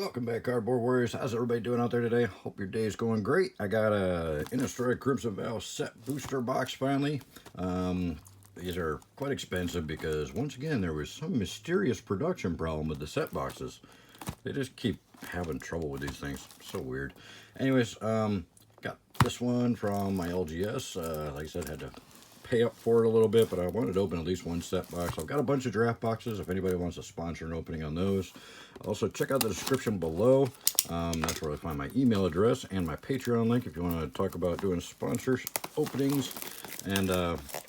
Welcome back, Cardboard Warriors. How's everybody doing out there today? Hope your day is going great. I got a Innistrad Crimson VOW set booster box finally. These are quite expensive because, once again, there was some mysterious production problem with the set boxes. They just keep having trouble with these things. So weird. Anyways, got this one from my LGS. Like I said, had to pay up for it a little bit, but I wanted to open at least one set box. I've got a bunch of draft boxes if anybody wants to sponsor an opening on those. Also, check out the description below. That's where I find my email address and my Patreon link if you want to talk about doing sponsors openings. And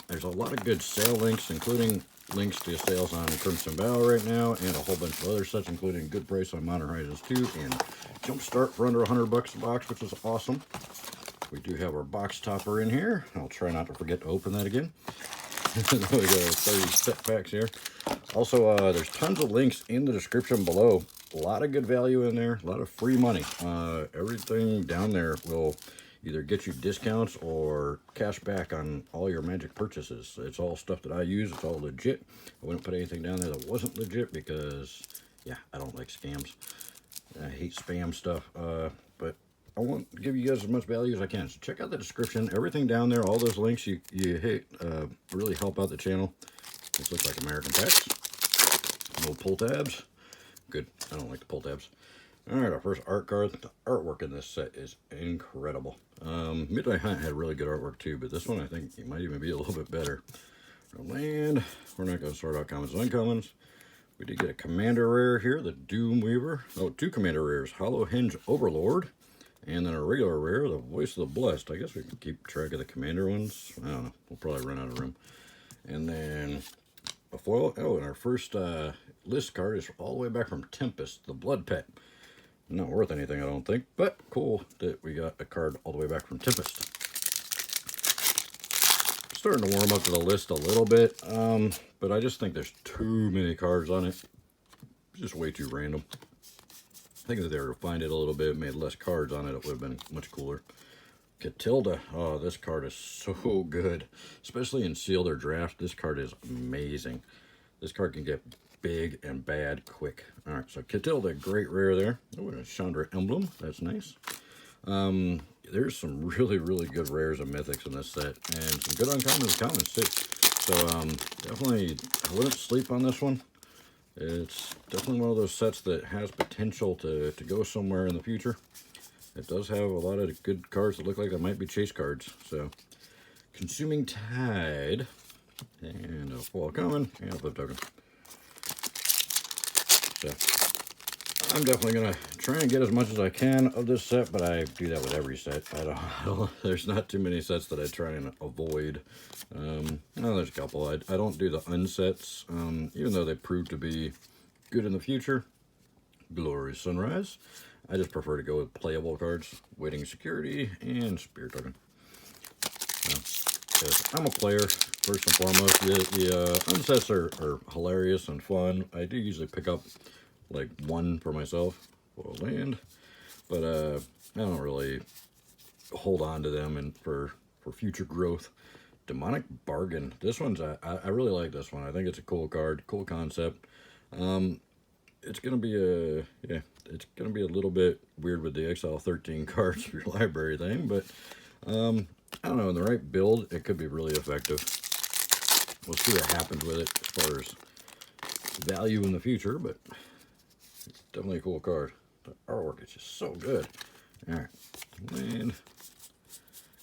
there's a lot of good sale links, including links to sales on Crimson VOW right now, and a whole bunch of other sets, including good price on Modern Horizons 2 and Jumpstart for under $100 a box, which is awesome. We do have our box topper in here. I'll try not to forget to open that again. We got 30 set packs here. Also, there's tons of links in the description below. A lot of good value in there, a lot of free money. Everything down there will either get you discounts or cash back on all your Magic purchases. It's all stuff that I use. It's all legit. I wouldn't put anything down there that wasn't legit because, yeah, I don't like scams. I hate spam stuff. But I want to give you guys as much value as I can. So check out the description. Everything down there, all those links you hit, really help out the channel. This looks like American packs. No pull tabs. Good. I don't like the pull tabs. Alright, our first art card. The artwork in this set is incredible. Midnight Hunt had really good artwork too, but this one I think it might even be a little bit better. Land. We're not going to sort out commons and uncommons. We did get a commander rare here, the Doom Weaver. Oh, two commander rares. Hollow Hinge Overlord. And then a regular rare, the Voice of the Blessed. I guess we can keep track of the commander ones. I don't know. We'll probably run out of room. And then a foil. Oh, and our first list card is all the way back from Tempest, the Blood Pet. Not worth anything, I don't think, but cool that we got a card all the way back from Tempest. Starting to warm up to the list a little bit, but I just think there's too many cards on it. Just way too random. I think if they were to find it a little bit, made less cards on it, it would have been much cooler. Catilda. Oh, this card is so good. Especially in sealed or draft, this card is amazing. This card can get big and bad quick. All right, so Catilda, great rare there. Oh, and a Chandra emblem. That's nice. There's some really, really good rares and mythics in this set, and some good uncommons and commons too. So definitely, I wouldn't sleep on this one. It's definitely one of those sets that has potential to go somewhere in the future. It does have a lot of good cards that look like they might be chase cards. So, Consuming Tide, and a foil common, and a flip token. So, I'm definitely going to try and get as much as I can of this set, but I do that with every set. I don't there's not too many sets that I try and avoid. No, there's a couple. I don't do the unsets, even though they prove to be good in the future. Glorious Sunrise. I just prefer to go with playable cards, Waiting Security, and Spirit Token. I'm a player, first and foremost. The unsets are hilarious and fun. I do usually pick up like one for myself, for land, but I don't really hold on to them and for future growth. Demonic Bargain. This one's, I really like this one. I think it's a cool card, cool concept. It's gonna be it's gonna be a little bit weird with the Exile 13 cards for your library thing, but I don't know, in the right build, it could be really effective. We'll see what happens with it as far as value in the future, but it's definitely a cool card. The artwork is just so good. All right, and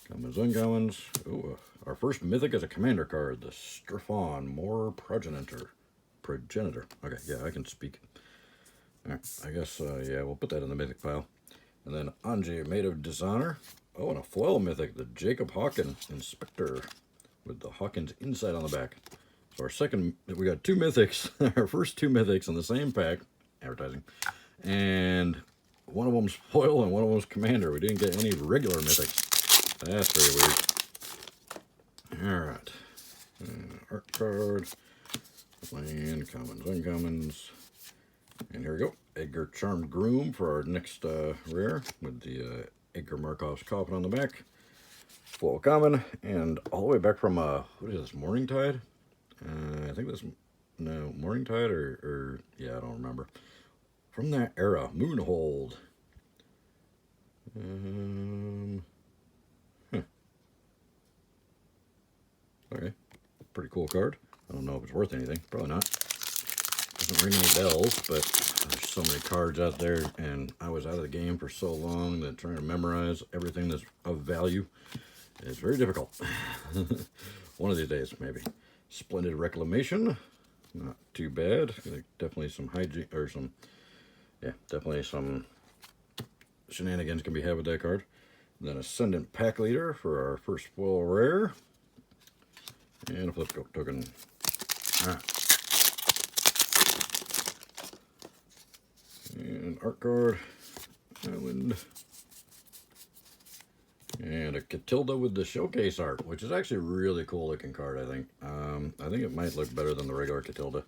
commons, uncommons. Ooh, our first mythic is a commander card, the Strafon, More Progenitor. Okay, yeah, I can speak. All right, I guess, yeah, we'll put that in the mythic pile. And then Anji, Maid of Dishonor. Oh, and a foil mythic, the Jacob Hawkins Inspector, with the Hawkins inside on the back. So our second, we got two mythics, our first two mythics in the same pack, advertising. And one of them's foil and one of them's commander. We didn't get any regular mythics. That's very weird. All right. Art card. Land, commons, uncommons. And here we go. Edgar Charmed Groom for our next rare with the Edgar Markov's coffin on the back. Foil common. And all the way back from, what is this, Morning Tide? I think this, no, Morning Tide or yeah, I don't remember. from that era, Moonhold. Huh. Okay, pretty cool card. I don't know if it's worth anything. Probably not. Doesn't ring any bells, but there's so many cards out there, and I was out of the game for so long that trying to memorize everything that's of value is very difficult. One of these days, maybe. Splendid Reclamation. Not too bad. Definitely some hygiene, or some, yeah, definitely some shenanigans can be had with that card. Then Ascendant Pack Leader for our first foil rare. And a flip token. Alright. And art card. Island. And a Catilda with the showcase art, which is actually a really cool looking card, I think. I think it might look better than the regular Catilda.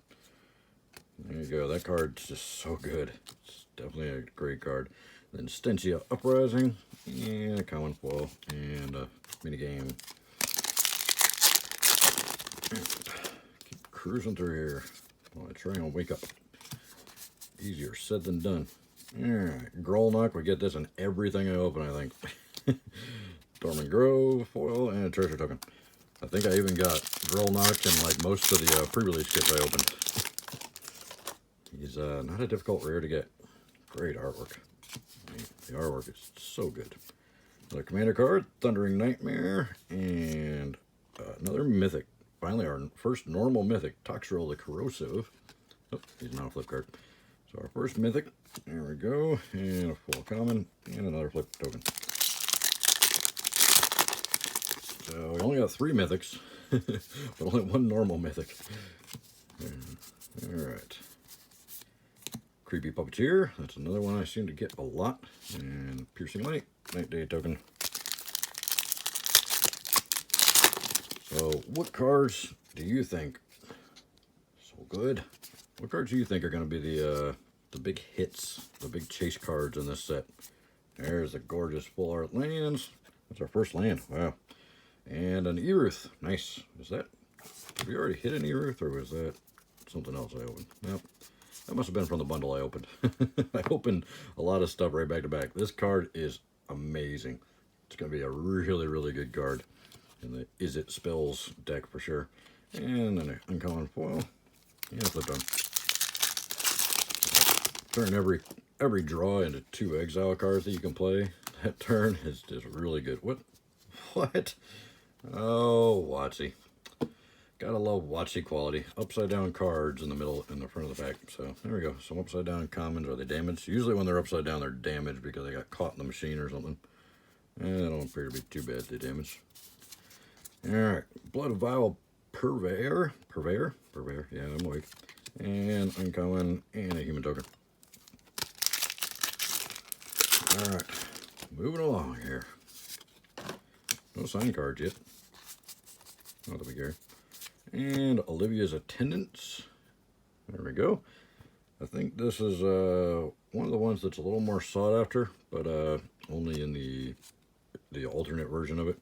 There you go. That card's just so good. It's definitely a great card. Then Stentia Uprising, and a common foil, and a minigame. Keep cruising through here while I try and wake up. Easier said than done. Alright, Grolnok, we get this in everything I open, I think. Dormant Grove, foil, and a treasure token. I think I even got Grolnok in like most of the pre-release kits I opened. He's not a difficult rare to get. Great artwork. The artwork is so good. Another commander card, Thundering Nightmare, and another mythic. Finally, our first normal mythic, Toxrill the Corrosive. Oh, he's not a flip card. So our first mythic, there we go, and a full common, and another flip token. So we only got 3 mythics, but only 1 normal mythic. Alright. Creepy Puppeteer, that's another one I seem to get a lot. And Piercing Light, Night Day token. So what cards do you think, so good, what cards do you think are going to be the big hits, the big chase cards in this set? There's the gorgeous full art lands. That's our first land, wow. And an Eruth, nice. Is that, have we already hit an Eruth, or was that something else I opened? Nope. That must have been from the bundle I opened. I opened a lot of stuff right back to back. This card is amazing. It's going to be a really, really good card in the Is It Spells deck for sure. And then an uncommon foil. And a flip turn. Turn every draw into 2 exile cards that you can play. That turn is just really good. What? Oh, WotC. Gotta love WotC quality. Upside down cards in the middle, in the front of the pack. So there we go. Some upside down commons. Are they damaged? Usually when they're upside down, they're damaged because they got caught in the machine or something. And they don't appear to be too bad, they damaged. Alright. Blood Vial Purveyor. Yeah, I'm awake. And uncommon and a human token. Alright. Moving along here. No sign cards yet. Not that we care. And Olivia's Attendants. There we go. I think this is one of the ones that's a little more sought after, but only in the alternate version of it.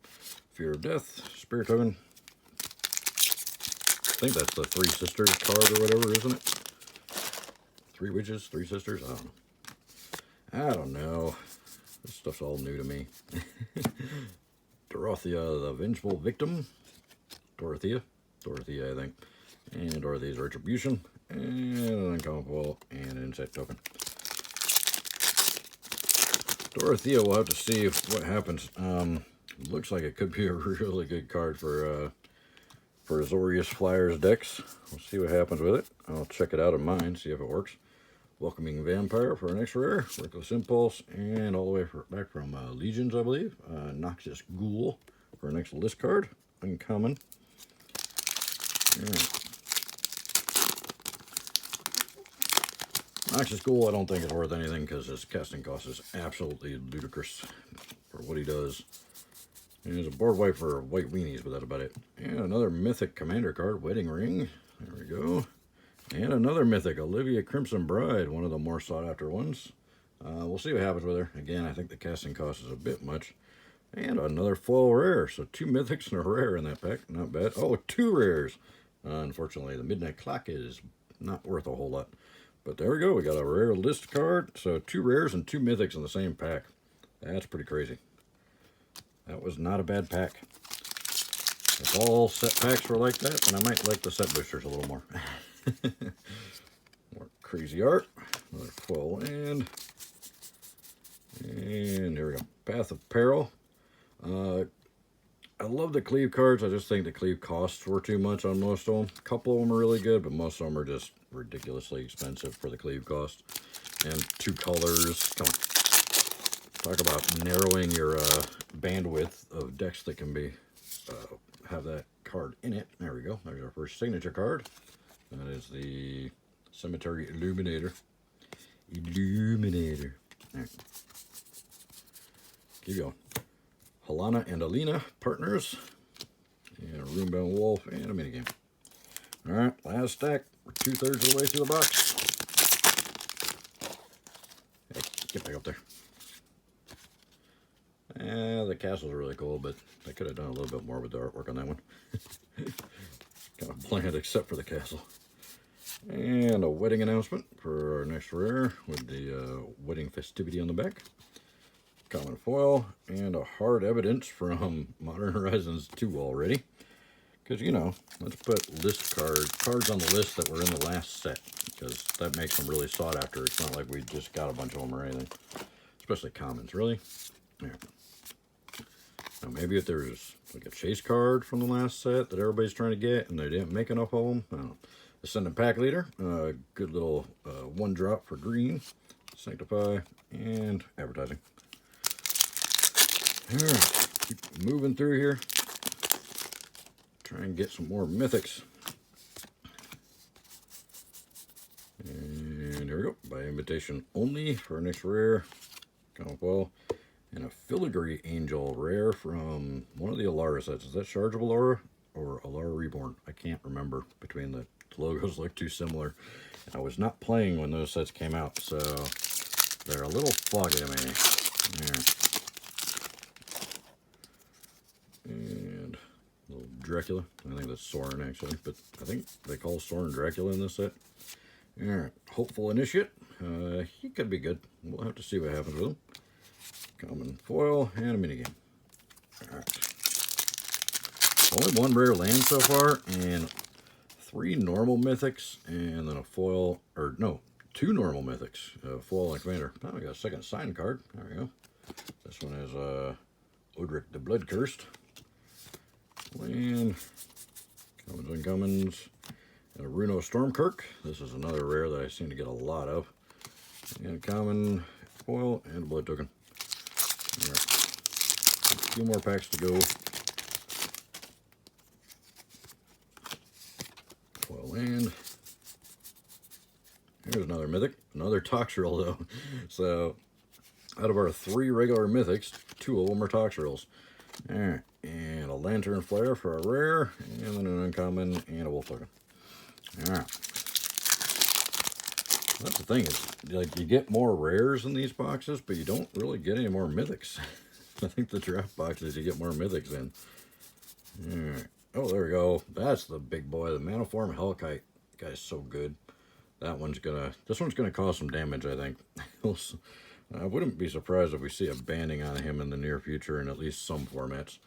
Fear of Death, Spirit Token. I think that's the 3 Sisters card or whatever, isn't it? 3 Witches, 3 Sisters? I don't know. This stuff's all new to me. Dorothea, the Vengeful Victim. Dorothea, I think. And Dorothy's Retribution. And an uncommon foil and an insect token. Dorothea, we'll have to see what happens. Looks like it could be a really good card for Azorius Flyers decks. We'll see what happens with it. I'll check it out in mine, see if it works. Welcoming Vampire for an extra rare. Reckless Impulse, and all the way back from Legions, I believe. Noxious Ghoul for an extra list card. Uncommon. Yeah. Noxious Ghoul, I don't think is worth anything because his casting cost is absolutely ludicrous for what he does. And there's a board wipe for white weenies, but that's about it. And another mythic commander card, Wedding Ring. There we go. And another mythic, Olivia Crimson Bride, one of the more sought after ones. We'll see what happens with her. Again, I think the casting cost is a bit much. And another full rare. So 2 mythics and a rare in that pack. Not bad. Oh, 2 rares. Unfortunately, the Midnight Clock is not worth a whole lot. But there we go. We got a rare list card. So 2 rares and 2 mythics in the same pack. That's pretty crazy. That was not a bad pack. If all set packs were like that, then I might like the set boosters a little more. More crazy art. Another foil land. And here we go. Path of Peril. I love the cleave cards. I just think the cleave costs were too much on most of them. A couple of them are really good, but most of them are just ridiculously expensive for the cleave cost. And 2 colors. Come on. Talk about narrowing your bandwidth of decks that can be have that card in it. There we go. There's our first signature card. That is the Cemetery Illuminator. Illuminator. All right. Keep going. Halana and Alina, partners. And a Runebound Wolf and a minigame. Alright, last stack. We're 2/3 of the way through the box. Hey, get back up there. The castle's really cool, but they could have done a little bit more with the artwork on that one. Kind of bland except for the castle. And a wedding announcement for our next rare with the wedding festivity on the back. Common foil, and a hard evidence from Modern Horizons 2 already. Because, you know, let's put list cards on the list that were in the last set. Because that makes them really sought after. It's not like we just got a bunch of them or anything. Especially commons, really. Yeah. Now, maybe if there's like a chase card from the last set that everybody's trying to get and they didn't make enough of them. I don't know. Ascendant Pack Leader. Good little 1-drop for green. Sanctify, and advertising. Alright, keep moving through here. Try and get some more mythics. And here we go. By invitation only for our next rare. Common foil. And a Filigree Angel rare from one of the Alara sets. Is that Charge of Alara or Alara Reborn? I can't remember. Between the logos look too similar. I was not playing when those sets came out, so they're a little foggy to me. Yeah. And a little Dracula. I think that's Soren actually, but I think they call Soren Dracula in this set. Alright, Hopeful Initiate. He could be good. We'll have to see what happens with him. Common foil and a minigame. Alright. Only 1 rare land so far, and 3 normal mythics, and then a foil, or no, 2 normal mythics. Foil and commander. Oh, we got a second signed card. There we go. This one is Odric the Blood Cursed. Land, commons and uncommons, and a Runo Stormkirk. This is another rare that I seem to get a lot of. And a common foil and a blood token. All right. A few more packs to go. Foil land. Here's another mythic, another Toxrill though. So out of our 3 regular mythics, 2 of them are Toxrills. All right. And a Lantern Flare for a rare, and then an uncommon, and a wolf token. Alright. That's the thing, is like you get more rares in these boxes, but you don't really get any more mythics. I think the draft boxes you get more mythics in. Alright. Oh, there we go. That's the big boy, the Maniform Hellkite. Guy's so good. This one's gonna cause some damage, I think. I wouldn't be surprised if we see a banning on him in the near future in at least some formats.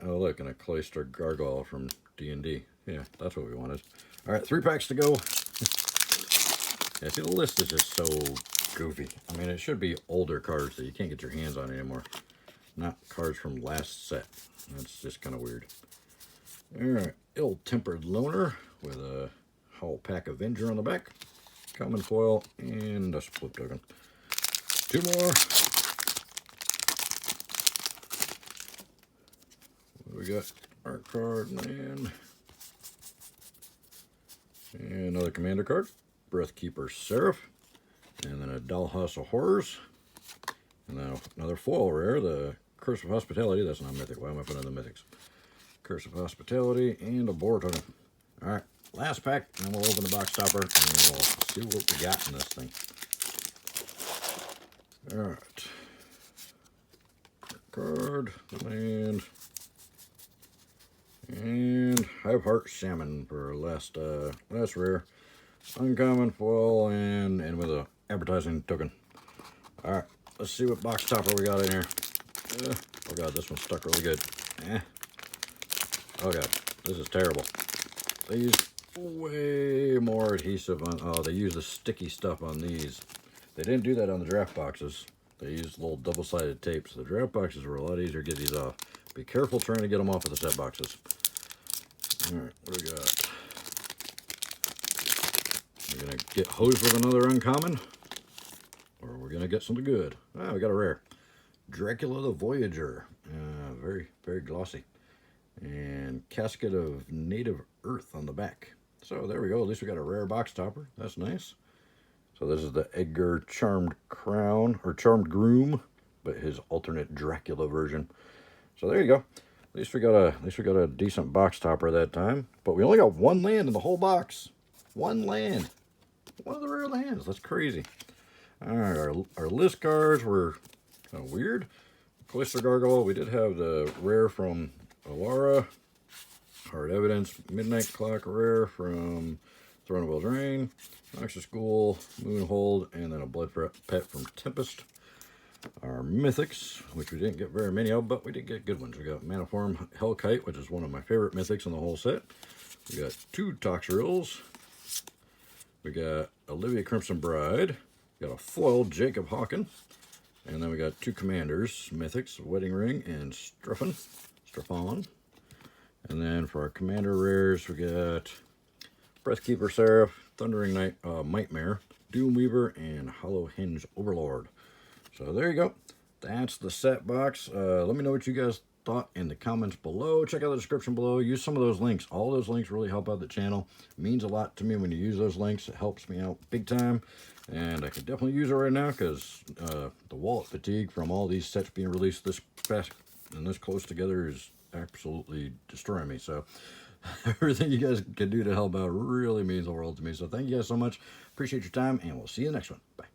Oh, look, and a Cloister Gargoyle from D&D. Yeah, that's what we wanted. All right, 3 packs to go. Yeah, see, the list is just so goofy. I mean, it should be older cards that you can't get your hands on anymore. Not cards from last set. That's just kind of weird. All right, Ill-Tempered Loner with a Howl Pack Avenger on the back. Common foil and a split token. 2 more. We got art card, land, and another commander card, Breathkeeper Seraph, and then a Dollhouse of Horrors, and then another foil rare, the Curse of Hospitality. That's not mythic. Why am I putting in the mythics? Curse of Hospitality and a boar token. All right, last pack, and then we'll open the box stopper and we'll see what we got in this thing. All right, card, land. And Hiveheart Shaman for last rare. uncommon, foil, and with a advertising token. All right, let's see what box topper we got in here. Oh god, this one's stuck really good. Oh god, this is terrible. They use way more adhesive on, oh, they use the sticky stuff on these. They didn't do that on the draft boxes. They used little double-sided tapes. The draft boxes were a lot easier to get these off. Be careful trying to get them off of the set boxes. All right, what do we got? We're gonna get hosed with another uncommon, or we're gonna get something good. Ah, we got a rare. Dracula the Voyager. Very, very glossy. And Casket of Native Earth on the back. So there we go. At least we got a rare box topper. That's nice. So this is the Edgar Charmed Crown, or Charmed Groom, but his alternate Dracula version. So there you go. At least we got a decent box topper that time. But we only got one land in the whole box. One land. One of the rare lands. That's crazy. All right, our list cards were kind of weird. Cloister Gargoyle. We did have the rare from Alara. Hard Evidence. Midnight Clock rare from Throne of Eldraine. Noxious Ghoul, Moonhold, and then a Blood Pet from Tempest. Our mythics, which we didn't get very many of, but we did get good ones. We got Maniform Hellkite, which is one of my favorite mythics in the whole set. We got 2 Toxrils. We got Olivia Crimson Bride. We got a foiled Jacob Hawken. And then we got 2 commanders, mythics, Wedding Ring and Strephon. And then for our commander rares, we got Breathkeeper Seraph, Thundering Night, Nightmare, Doomweaver, and Hollow Hinge Overlord. So there you go. That's the set box. Let me know what you guys thought in the comments below. Check out the description below. Use some of those links. All those links really help out the channel. It means a lot to me when you use those links. It helps me out big time. And I could definitely use it right now because the wallet fatigue from all these sets being released this fast and this close together is absolutely destroying me. So everything you guys can do to help out really means the world to me. So thank you guys so much. Appreciate your time, and we'll see you in the next one. Bye.